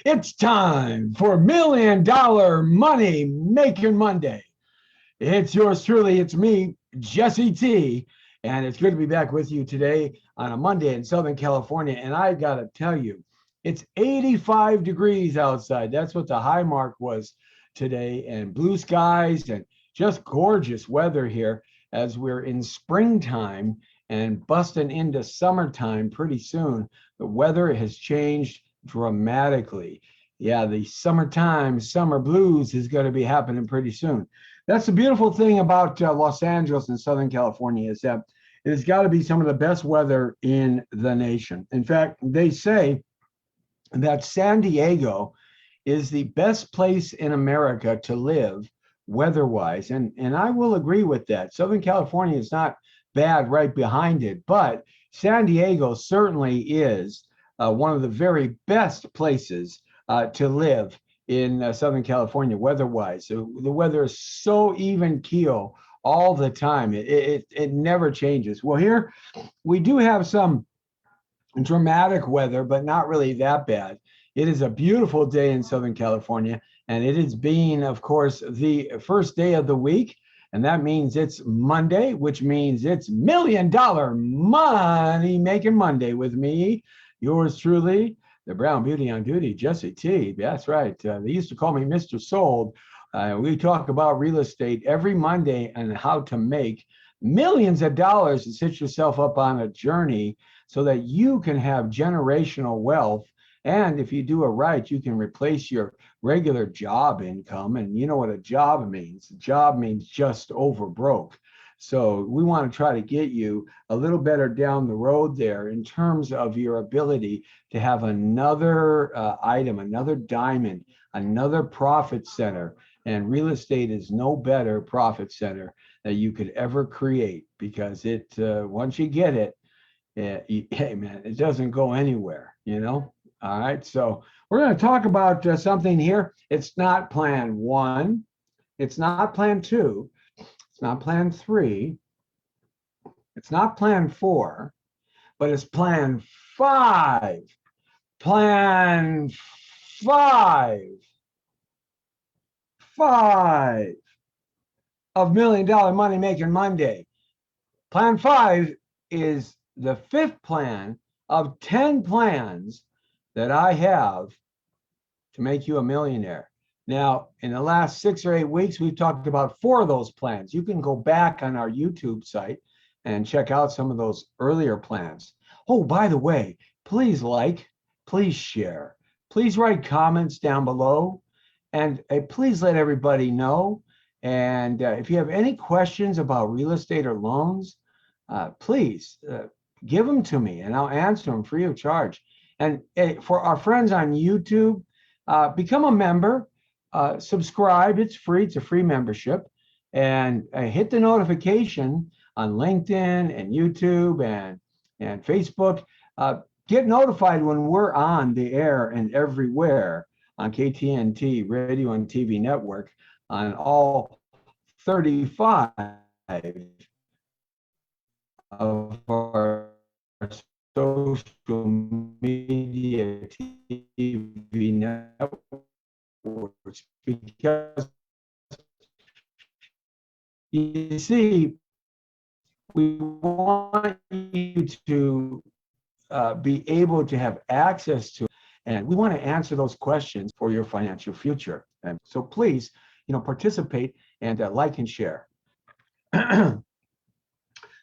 It's time for $1 Million Money Making Monday. It's yours truly. It's me, Jesse T. And it's good to be back with you today on a Monday in Southern California. And I got to tell you, it's 85 degrees outside. That's what the high mark was today. And blue skies and just gorgeous weather here as we're in springtime and busting into summertime pretty soon. The weather has changed dramatically. Yeah, the summertime, summer blues is going to be happening pretty soon. That's the beautiful thing about Los Angeles and Southern California is that it has got to be some of the best weather in the nation. In fact, they say that San Diego is the best place in America to live weather-wise. And I will agree with that. Southern California is not bad right behind it, but San Diego certainly is one of the very best places to live in Southern California weather-wise. So the weather is so even keel all the time. It never changes. Well, here we do have some dramatic weather, but not really that bad. It is a beautiful day in Southern California, and it is being, of course, the first day of the week. And that means it's Monday, which means it's $1 Million Money Making Monday with me, yours truly, the Brown Beauty on Duty, Jesse T. That's right. They used to call me Mr. Sold. We talk about real estate every Monday and how to make millions of dollars and set yourself up on a journey so that you can have generational wealth. And if you do it right, you can replace your regular job income. And you know what a job means. A job means just over broke. So we want to try to get you a little better down the road there in terms of your ability to have another item, another diamond, another profit center. And real estate is no better profit center that you could ever create, because it once you get it, hey man, it doesn't go anywhere, you know? All right, so we're going to talk about something here. It's not plan one, it's not plan two, it's not plan three, it's not plan four, but it's plan five. Plan five of $1 Million Money Making Monday. Plan five is the fifth plan of 10 plans that I have to make you a millionaire. Now, in the last 6 or 8 weeks, we've talked about 4 of those plans. You can go back on our YouTube site and check out some of those earlier plans. Oh, by the way, please like, please share, please write comments down below, and please let everybody know. And if you have any questions about real estate or loans, please give them to me and I'll answer them free of charge. And for our friends on YouTube, become a member, subscribe. It's free. It's a free membership. And hit the notification on LinkedIn and YouTube and Facebook. Get notified when we're on the air and everywhere on KTNT Radio and TV Network on all 35 of our social media TV networks, because you see, we want you to be able to have access to, and we want to answer those questions for your financial future. And so please participate and like and share.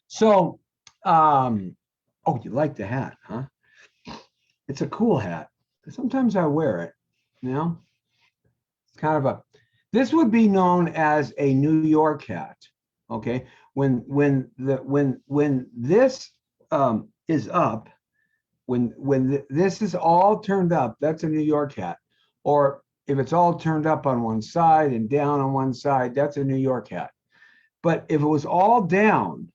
So, oh, you like the hat, huh? It's a cool hat. Sometimes I wear it, It's kind of this would be known as a New York hat. Okay. When this is up, this is all turned up, that's a New York hat. Or if it's all turned up on one side and down on one side, that's a New York hat. But if it was all down,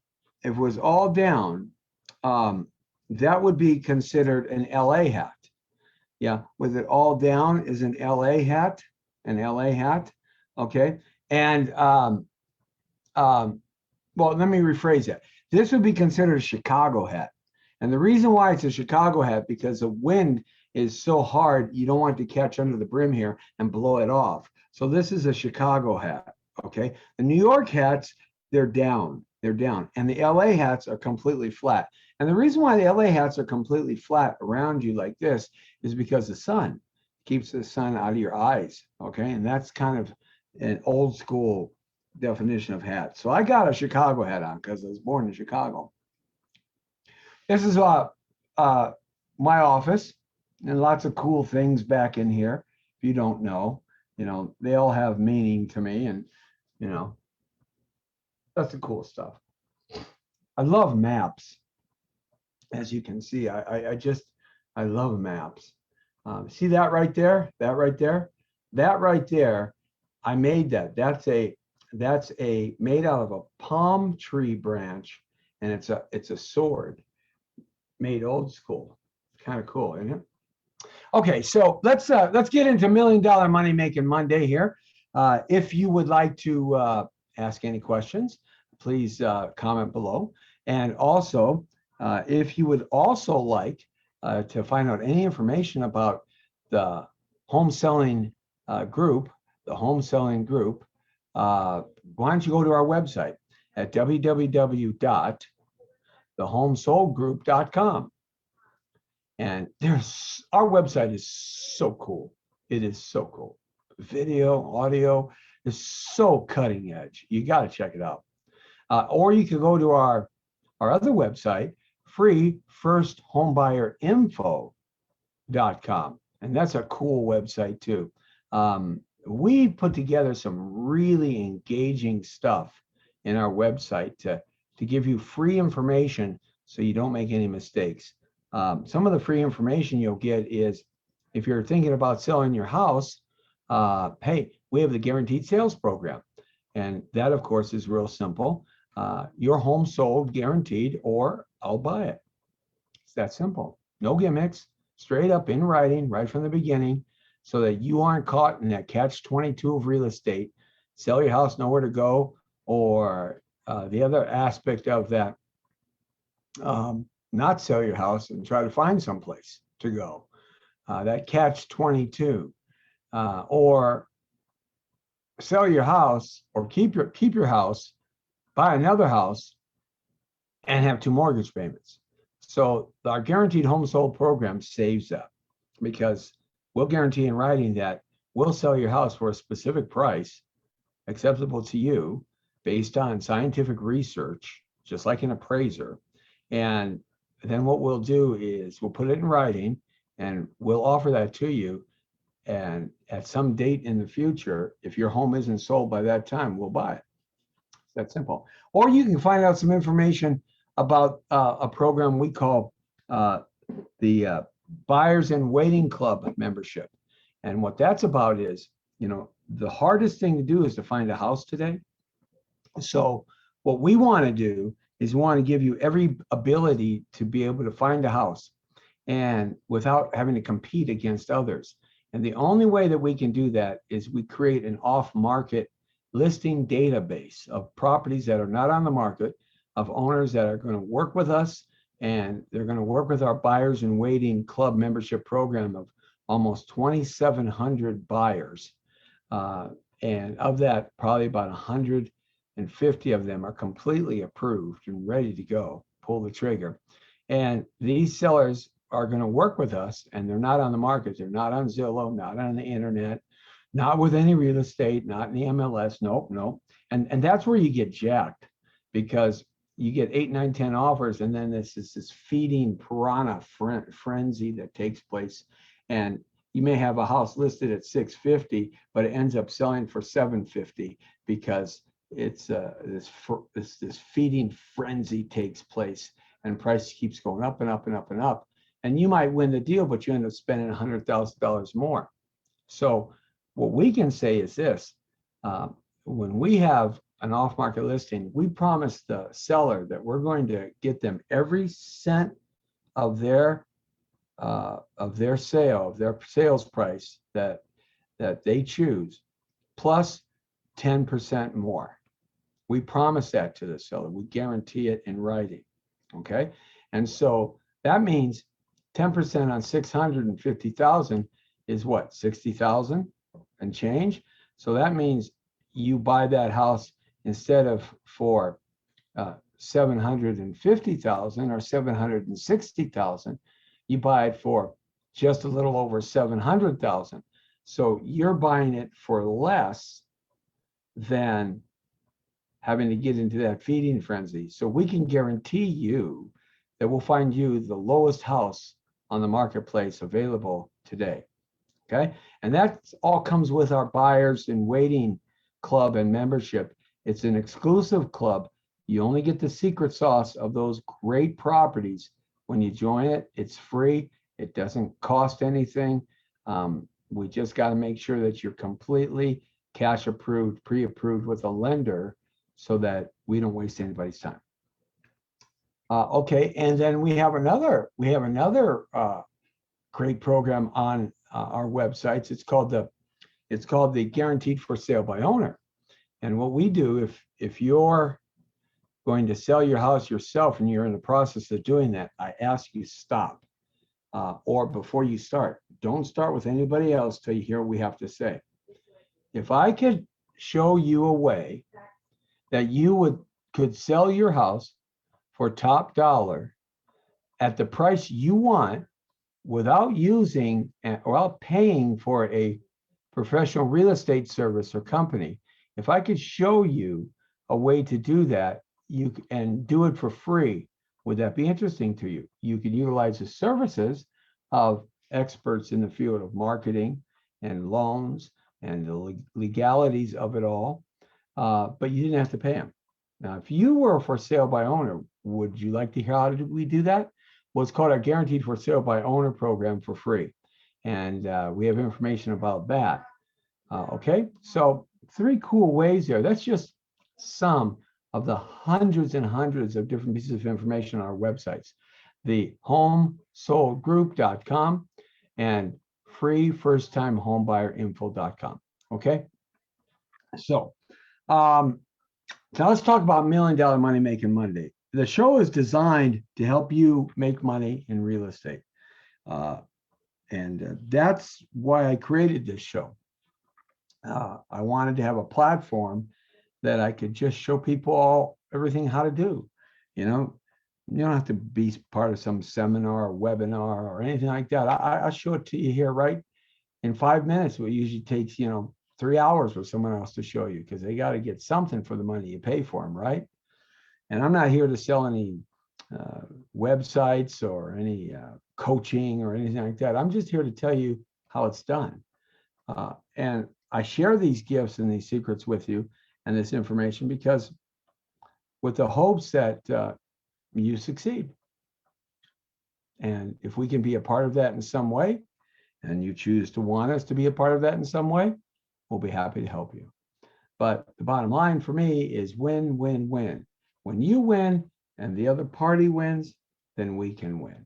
that would be considered an LA hat. Yeah, with it all down is an LA hat, Okay. And well, let me rephrase that. This would be considered a Chicago hat. And the reason why it's a Chicago hat, because the wind is so hard, you don't want it to catch under the brim here and blow it off. So this is a Chicago hat, okay? The New York hats, they're down. And the LA hats are completely flat. And the reason why the LA hats are completely flat around you like this is because the sun keeps the sun out of your eyes, okay? And that's kind of an old school definition of hat. So I got a Chicago hat on because I was born in Chicago. This is my office, and lots of cool things back in here. If you don't know, they all have meaning to me, and that's the cool stuff. I love maps. As you can see, I love maps. See that right there? That right there, I made that. That's made out of a palm tree branch, and it's a sword made old school. Kind of cool, isn't it? Okay, so let's get into $1 Million Money Making Monday here. If you would like to ask any questions, please comment below. And also, if you would also like to find out any information about the home selling group, why don't you go to our website at www.thehomesoldgroup.com. And our website is so cool. It is so cool. Video, audio is so cutting edge. You got to check it out. Or you could go to our other website, freefirsthomebuyerinfo.com. And that's a cool website too. We put together some really engaging stuff in our website to give you free information so you don't make any mistakes. Some of the free information you'll get is, if you're thinking about selling your house, hey, we have the guaranteed sales program. And that, of course, is real simple. Your home sold guaranteed, or I'll buy it. It's that simple. No gimmicks, straight up in writing, right from the beginning, so that you aren't caught in that catch-22 of real estate. Sell your house, nowhere to go, or the other aspect of that, not sell your house and try to find someplace to go. That catch-22, or sell your house or keep your house, buy another house, and have 2 mortgage payments. So our guaranteed home sold program saves that, because we'll guarantee in writing that we'll sell your house for a specific price acceptable to you based on scientific research, just like an appraiser. And then what we'll do is we'll put it in writing and we'll offer that to you. And at some date in the future, if your home isn't sold by that time, we'll buy it. It's that simple. Or you can find out some information about a program we call the Buyers in Waiting Club membership. And what that's about is, the hardest thing to do is to find a house today. So what we want to do is we want to give you every ability to be able to find a house, and without having to compete against others. And the only way that we can do that is we create an off-market listing database of properties that are not on the market, of owners that are going to work with us, and they're going to work with our Buyers in Waiting Club membership program of almost 2,700 buyers. And of that, probably about 150 of them are completely approved and ready to go, pull the trigger. And these sellers are going to work with us, and they're not on the market. They're not on Zillow, not on the internet. Not with any real estate, not in the MLS. Nope, nope. And that's where you get jacked because you get 8, 9, 10 offers, and then this feeding piranha frenzy that takes place. And you may have a house listed at 650, but it ends up selling for 750 because it's this feeding frenzy takes place, and price keeps going up and up and up and up. And you might win the deal, but you end up spending $100,000 more. So what we can say is this: when we have an off-market listing, we promise the seller that we're going to get them every cent of their sale, of their sales price that they choose, plus 10% more. We promise that to the seller. We guarantee it in writing. Okay, and so that means 10% on 650,000 is what, 60,000 and change. So that means you buy that house instead of for 750,000 or 760,000, you buy it for just a little over 700,000. So you're buying it for less than having to get into that feeding frenzy. So we can guarantee you that we'll find you the lowest house on the marketplace available today. Okay, and that all comes with our buyers in waiting club and membership. It's an exclusive club. You only get the secret sauce of those great properties when you join it. It's free. It doesn't cost anything. We just got to make sure that you're completely cash approved, pre-approved with a lender so that we don't waste anybody's time. Okay, and then we have another great program on our websites. It's called the Guaranteed for Sale by Owner. And what we do, if you're going to sell your house yourself and you're in the process of doing that, I ask you stop. Or before you start, don't start with anybody else till you hear what we have to say. If I could show you a way that you could sell your house for top dollar at the price you want without using or without paying for a professional real estate service or company, if I could show you a way to do that, and do it for free, would that be interesting to you? You could utilize the services of experts in the field of marketing and loans and the legalities of it all, but you didn't have to pay them. Now, if you were for sale by owner, would you like to hear how we do that? Well, it's called our Guaranteed for Sale by Owner program for free. And we have information about that. Okay, so 3 cool ways there. That's just some of the hundreds and hundreds of different pieces of information on our websites. The homesoldgroup.com and freefirsttimehomebuyer.info.com. Okay, so now let's talk about $1 Million Money Making Monday. The show is designed to help you make money in real estate. And that's why I created this show. I wanted to have a platform that I could just show people everything how to do. You know, you don't have to be part of some seminar or webinar or anything like that. I'll show it to you here right in 5 minutes. What usually takes, 3 hours for someone else to show you, because they got to get something for the money you pay for them, right? And I'm not here to sell any websites or any coaching or anything like that. I'm just here to tell you how it's done. And I share these gifts and these secrets with you and this information because with the hopes that you succeed. And if we can be a part of that in some way, and you choose to want us to be a part of that in some way, we'll be happy to help you. But the bottom line for me is win, win, win. When you win and the other party wins, then we can win.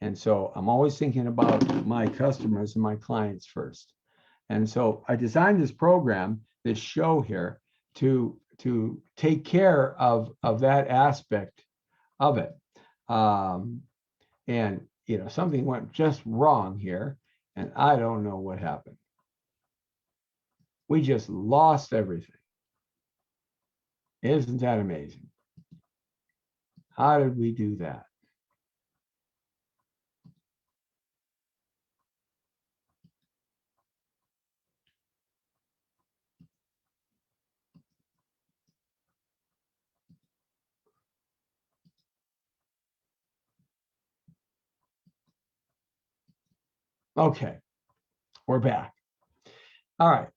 And so I'm always thinking about my customers and my clients first. And so I designed this program, this show here, to take care of that aspect of it. And something went just wrong here, and I don't know what happened. We just lost everything. Isn't that amazing? How did we do that? Okay, we're back. All right.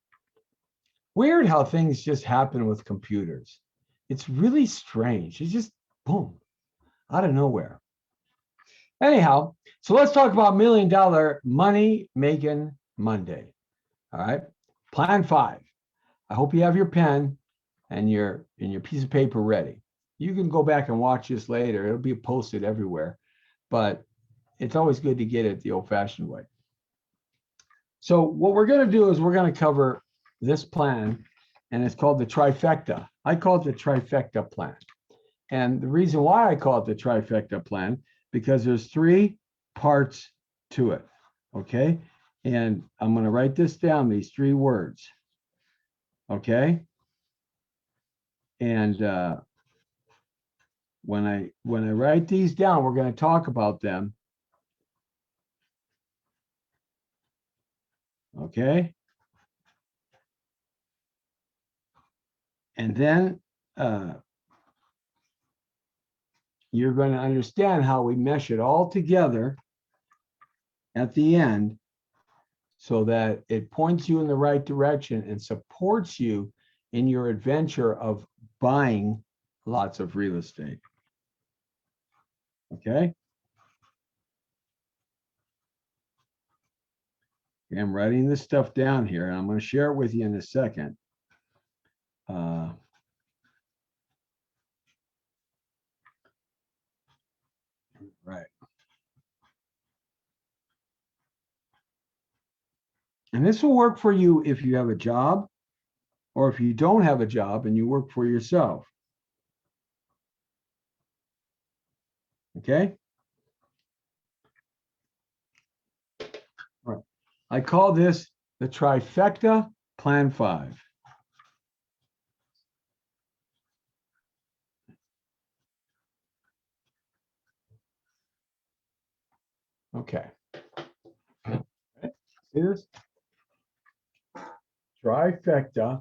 Weird how things just happen with computers. It's really strange. It's just boom, out of nowhere. Anyhow, so let's talk about $1 Million Money Making Monday. All right. Plan 5. I hope you have your pen and your piece of paper ready. You can go back and watch this later. It'll be posted everywhere, but it's always good to get it the old-fashioned way. So what we're going to do is we're going to cover this plan, and it's called the trifecta. I call it the trifecta plan. And the reason why I call it the trifecta plan, because there's 3 parts to it, okay? And I'm going to write this down, these 3 words, okay? And when I write these down, we're going to talk about them, okay? And then you're going to understand how we mesh it all together at the end so that it points you in the right direction and supports you in your adventure of buying lots of real estate. Okay? I'm writing this stuff down here, and I'm going to share it with you in a second. Right. And this will work for you if you have a job or if you don't have a job and you work for yourself. Okay? All right. I call this the trifecta plan 5. Okay. See this? Trifecta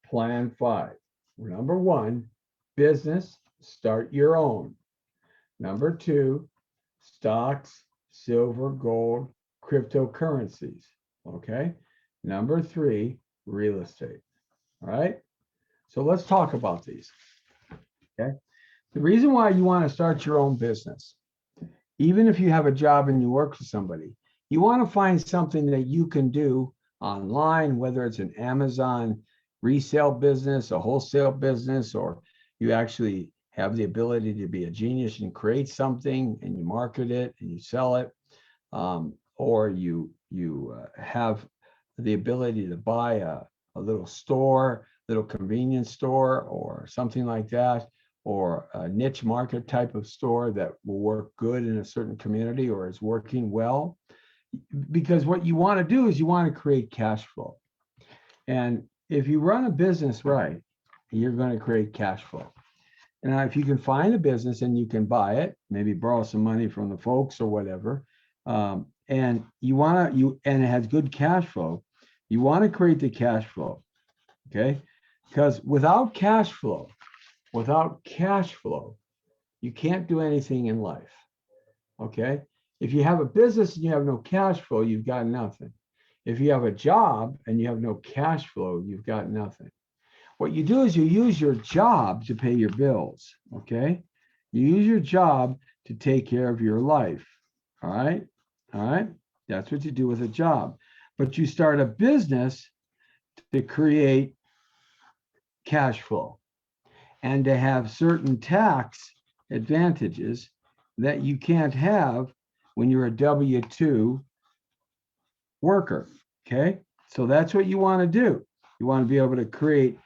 plan 5. Number 1, business, start your own. Number 2, stocks, silver, gold, cryptocurrencies. Okay. Number 3, real estate. All right. So let's talk about these. Okay. The reason why you want to start your own business, even if you have a job and you work for somebody, you want to find something that you can do online, whether it's an Amazon resale business, a wholesale business, or you actually have the ability to be a genius and create something and you market it and you sell it, or you have the ability to buy a little store, little convenience store or something like that, or a niche market type of store that will work good in a certain community or is working well. Because what you want to do is you want to create cash flow. And if you run a business right, you're going to create cash flow. And if you can find a business and you can buy it, maybe borrow some money from the folks or whatever, and and it has good cash flow, you want to create the cash flow, okay? Because without cash flow, you can't do anything in life, okay? If you have a business and you have no cash flow, you've got nothing. If you have a job and you have no cash flow, you've got nothing. What you do is you use your job to pay your bills, okay? You use your job to take care of your life, all right? All right? That's what you do with a job. But you start a business to create cash flow and to have certain tax advantages that you can't have when you're a W-2 worker, okay? So that's what you want to do. You want to be able to create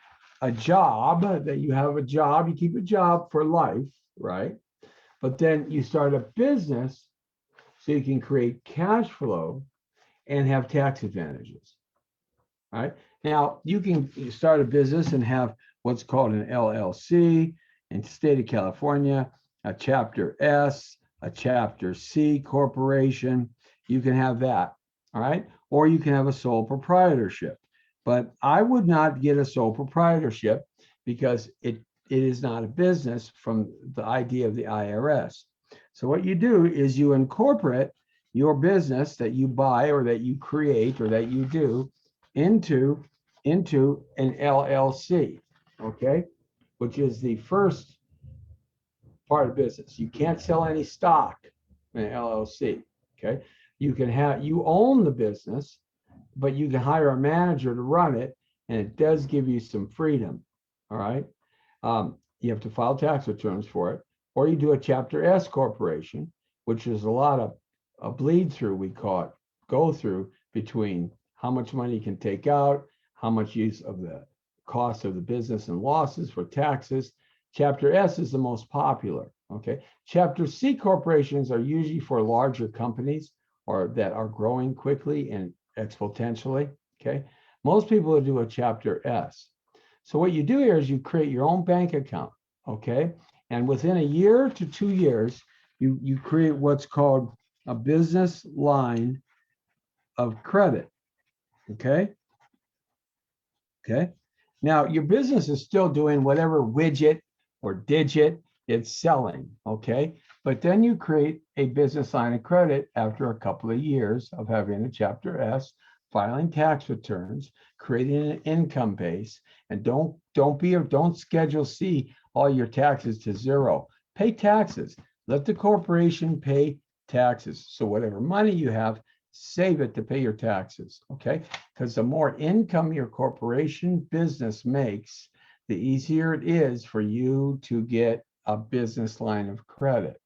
a job, that you have a job, you keep a job for life, right? But then you start a business so you can create cash flow and have tax advantages, right? Now, you can start a business and have what's called an LLC in the state of California, a Chapter S, a Chapter C corporation. You can have that, all right? Or you can have a sole proprietorship. But I would not get a sole proprietorship because it is not a business from the idea of the IRS. So what you do is you incorporate your business that you buy or that you create or that you do into an LLC, okay, which is the first part of business. You can't sell any stock in an LLC, okay? You own the business, but you can hire a manager to run it, and it does give you some freedom, all right? You have to file tax returns for it, or you do a Chapter S corporation, which is a lot of a bleed through, we call it, go through between how much money you can take out, how much use of the cost of the business and losses for taxes. Chapter S is the most popular, okay? Chapter C corporations are usually for larger companies or that are growing quickly and exponentially, okay? Most people do a Chapter S. So what you do here is you create your own bank account, okay? And within a year to 2 years, you create what's called a business line of credit, okay? Okay. Now, your business is still doing whatever widget or digit it's selling, okay? But then you create a business line of credit after a couple of years of having a Chapter S, filing tax returns, creating an income base, and don't Schedule C all your taxes to zero. Pay taxes. Let the corporation pay taxes. So whatever money you have, save it to pay your taxes, okay? Because the more income your corporation business makes, the easier it is for you to get a business line of credit.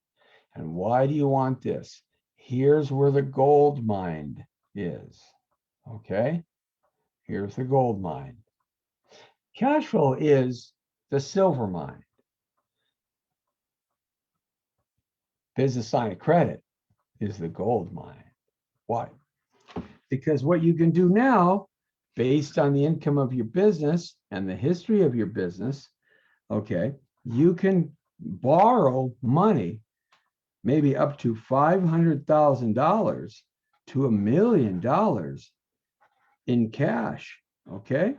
And why do you want this? Here's where the gold mine is, okay? Here's the gold mine. Cash flow is the silver mine. Business line of credit is the gold mine. Why? Because what you can do now, based on the income of your business and the history of your business, okay, you can borrow money, maybe up to $500,000 to $1 million in cash, okay?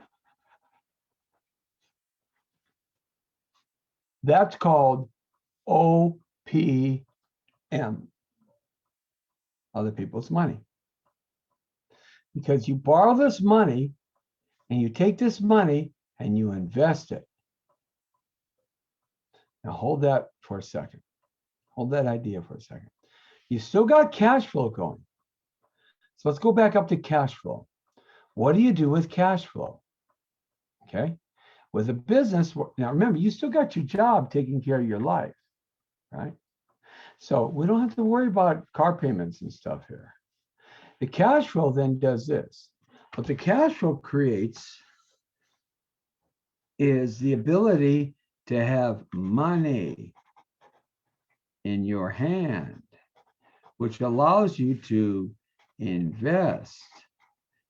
That's called OPM, other people's money. Because you borrow this money and you take this money and you invest it. Now hold that for a second. Hold that idea for a second. You still got cash flow going. So let's go back up to cash flow. What do you do with cash flow? Okay. With a business, now remember, you still got your job taking care of your life, right? So we don't have to worry about car payments and stuff here. The cash flow then does this. What the cash flow creates is the ability to have money in your hand, which allows you to invest.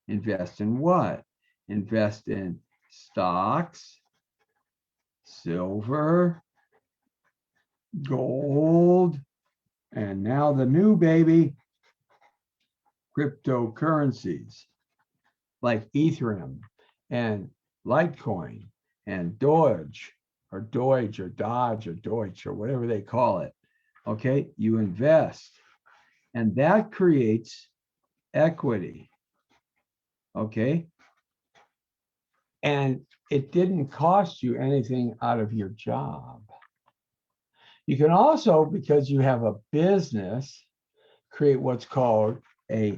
Invest in what? Invest in stocks, silver, gold, and now the new baby, cryptocurrencies like Ethereum and Litecoin and Doge or Dodge or whatever they call it. Okay, you invest, and that creates equity. Okay, and it didn't cost you anything out of your job. You can also, because you have a business, create what's called a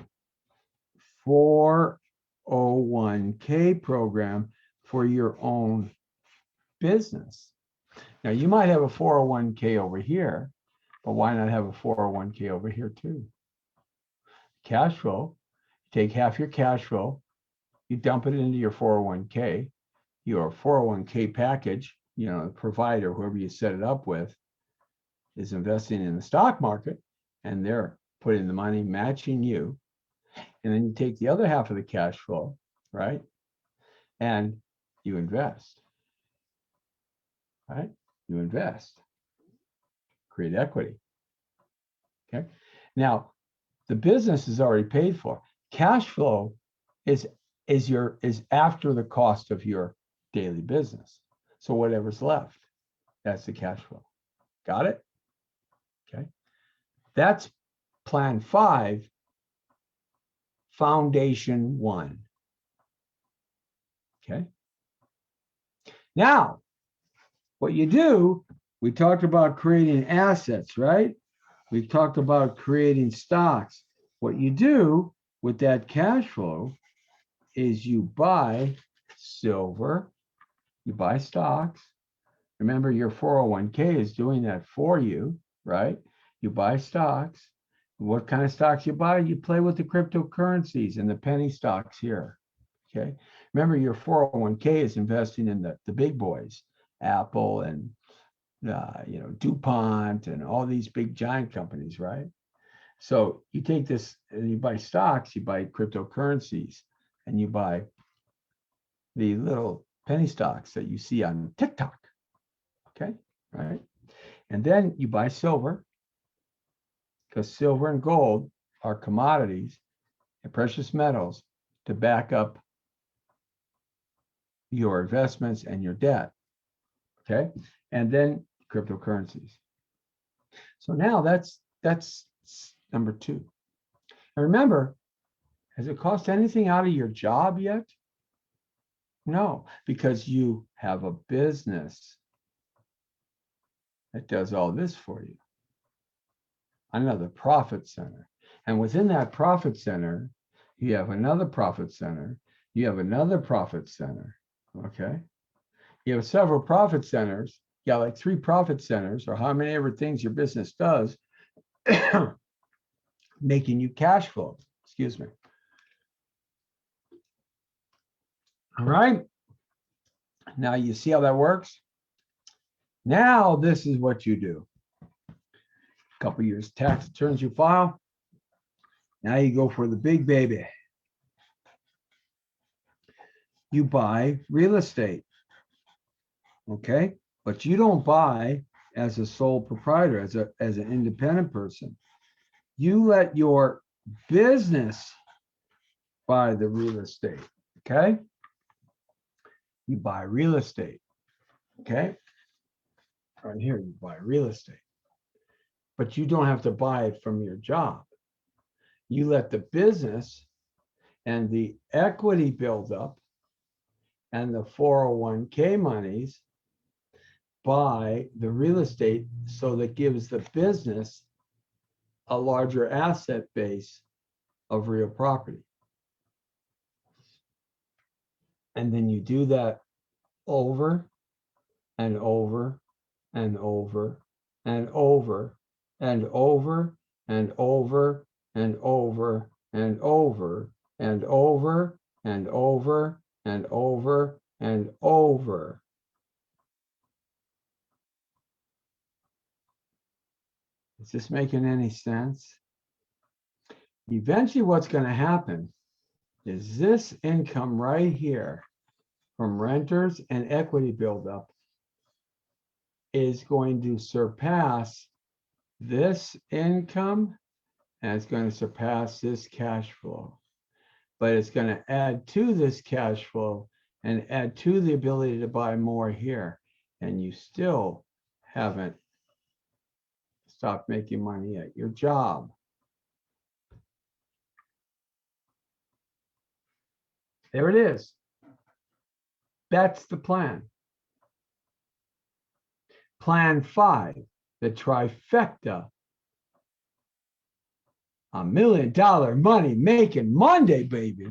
401k program for your own business. Now, you might have a 401k over here, but why not have a 401k over here too? Cash flow, take half your cash flow, you dump it into your 401k, your 401k package, the provider, whoever you set it up with, is investing in the stock market, and they're putting the money matching you. And then you take the other half of the cash flow, right? And you invest, right? You invest, create equity. Okay. Now, the business is already paid for. Cash flow is after the cost of your daily business. So whatever's left, that's the cash flow. Got it? Okay. That's plan 5 Foundation One. Okay. Now, what you do, we talked about creating assets, right? We talked about creating stocks. What you do with that cash flow is you buy silver, you buy stocks. Remember, your 401k is doing that for you, right? You buy stocks. What kind of stocks you buy? You play with the cryptocurrencies and the penny stocks here. Okay. Remember, your 401k is investing in the big boys, Apple and DuPont and all these big giant companies, right? So you take this and you buy stocks, you buy cryptocurrencies, and you buy the little penny stocks that you see on TikTok. Okay, right? And then you buy silver, because silver and gold are commodities and precious metals to back up your investments and your debt. Okay, and then cryptocurrencies. So now that's number two. And remember, has it cost anything out of your job yet? No, because you have a business that does all this for you. Another profit center. And within that profit center, you have another profit center. You have another profit center. Okay. You have several profit centers. You got like 3 profit centers, or how many ever things your business does, making you cash flow. Excuse me. All right. Now you see how that works? Now this is what you do. A couple years tax returns you file. Now you go for the big baby. You buy real estate. Okay? But you don't buy as a sole proprietor, as an independent person. You let your business buy the real estate. Okay? You buy real estate. Okay? Right here, you buy real estate. But you don't have to buy it from your job. You let the business and the equity build up and the 401k monies buy the real estate, so that gives the business a larger asset base of real property. And then you do that over and over and over and over and over and over and over and over and over and over and over and over. Is this making any sense? Eventually, what's going to happen is this income right here from renters and equity buildup is going to surpass this income, and it's going to surpass this cash flow. But it's going to add to this cash flow and add to the ability to buy more here. And you still haven't stopped making money at your job. There it is. That's the plan. Plan 5, the trifecta. $1 million money making Monday, baby.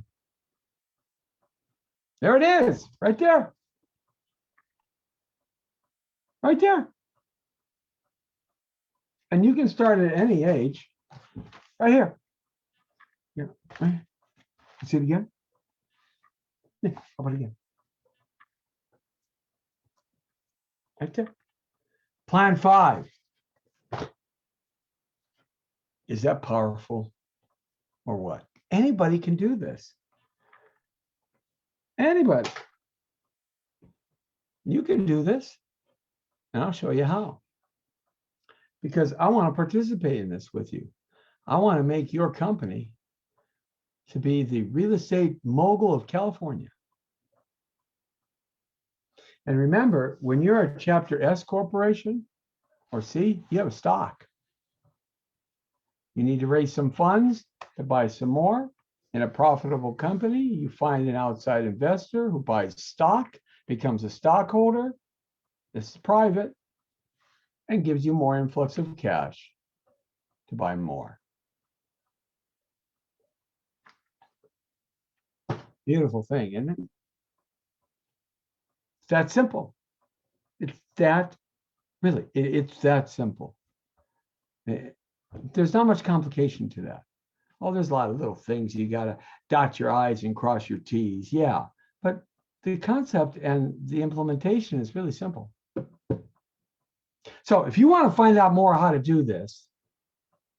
There it is, right there. Right there. And you can start at any age. Right here. Yeah. Right. See it again? Yeah, how about again? Right there. Plan 5. Is that powerful or what? Anybody can do this. Anybody. You can do this. And I'll show you how. Because I want to participate in this with you. I want to make your company to be the real estate mogul of California. And remember, when you're a Chapter S corporation or C, you have a stock. You need to raise some funds to buy some more. in a profitable company, you find an outside investor who buys stock, becomes a stockholder. This is private and gives you more influx of cash to buy more. Beautiful thing, isn't it? It's that simple. It's that, really, it's that simple. There's not much complication to that. Oh, there's a lot of little things you got to dot your I's and cross your T's. Yeah, but the concept and the implementation is really simple. So if you want to find out more how to do this,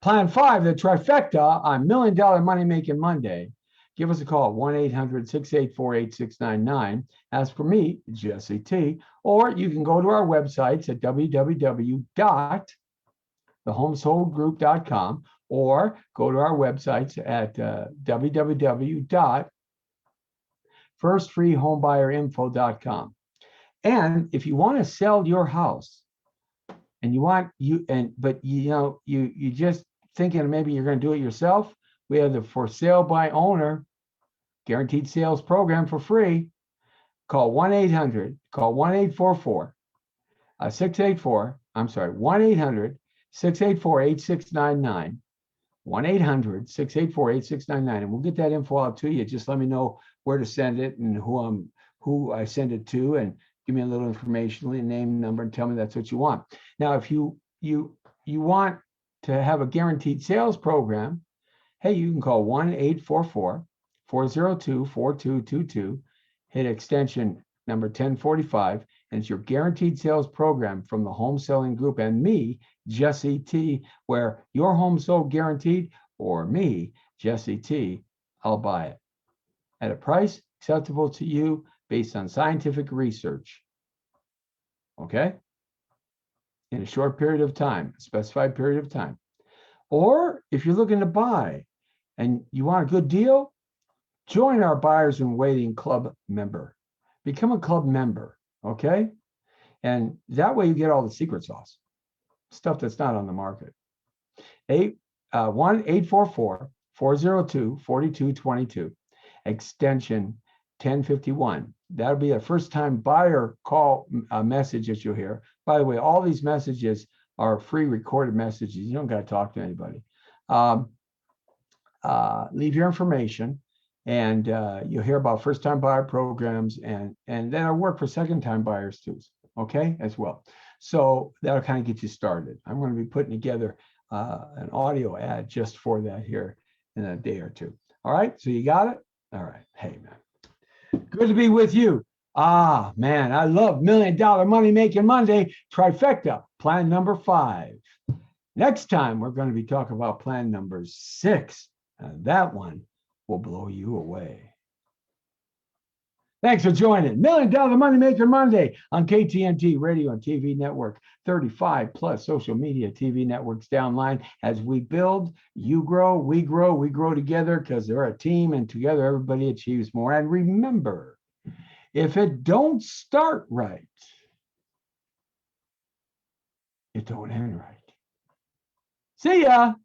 Plan 5, the trifecta on $1 Million Money Making Monday, give us a call at 1-800-684-8699. Ask for me, Jesse T, or you can go to our websites at www.thehomesoldgroup.com or go to our websites at www.firstfreehomebuyerinfo.com. And if you want to sell your house and but you just thinking maybe you're going to do it yourself, we have the for sale by owner guaranteed sales program for free. Call 1-800-684-8699, 1-800-684-8699, and we'll get that info out to you. Just let me know where to send it and who I send it to, and give me a little information, name, number, and tell me that's what you want. Now, if you want to have a guaranteed sales program, hey, you can call 1-844-402-4222, hit extension number 1045, and it's your guaranteed sales program from the Home Selling Group and me, Jesse T, where your home sold guaranteed, or me, Jesse T, I'll buy it at a price acceptable to you based on scientific research. Okay? In a short period of time, a specified period of time. Or if you're looking to buy and you want a good deal, join our Buyers in Waiting Club member. Become a club member, okay? And that way you get all the secret sauce, stuff that's not on the market. 1-844-402-4222, extension 1051. That'll be a first-time buyer call message that you'll hear. By the way, all these messages are free recorded messages. You don't got to talk to anybody. Leave your information, and you'll hear about first-time buyer programs, and then I work for second-time buyers too, okay, as well. So that'll kind of get you started. I'm going to be putting together an audio ad just for that here in a day or two. All right, so you got it? All right. Hey, man. Good to be with you. Man, I love $1 Million Money Making Monday trifecta, plan number 5. Next time, we're going to be talking about plan number 6. And that one will blow you away. Thanks for joining $1 Million Money Making Monday on KTNT Radio and TV Network, 35 plus social media TV networks downline. As we build, you grow, we grow together, because they're a team, and together everybody achieves more. And remember, if it don't start right, it don't end right. See ya.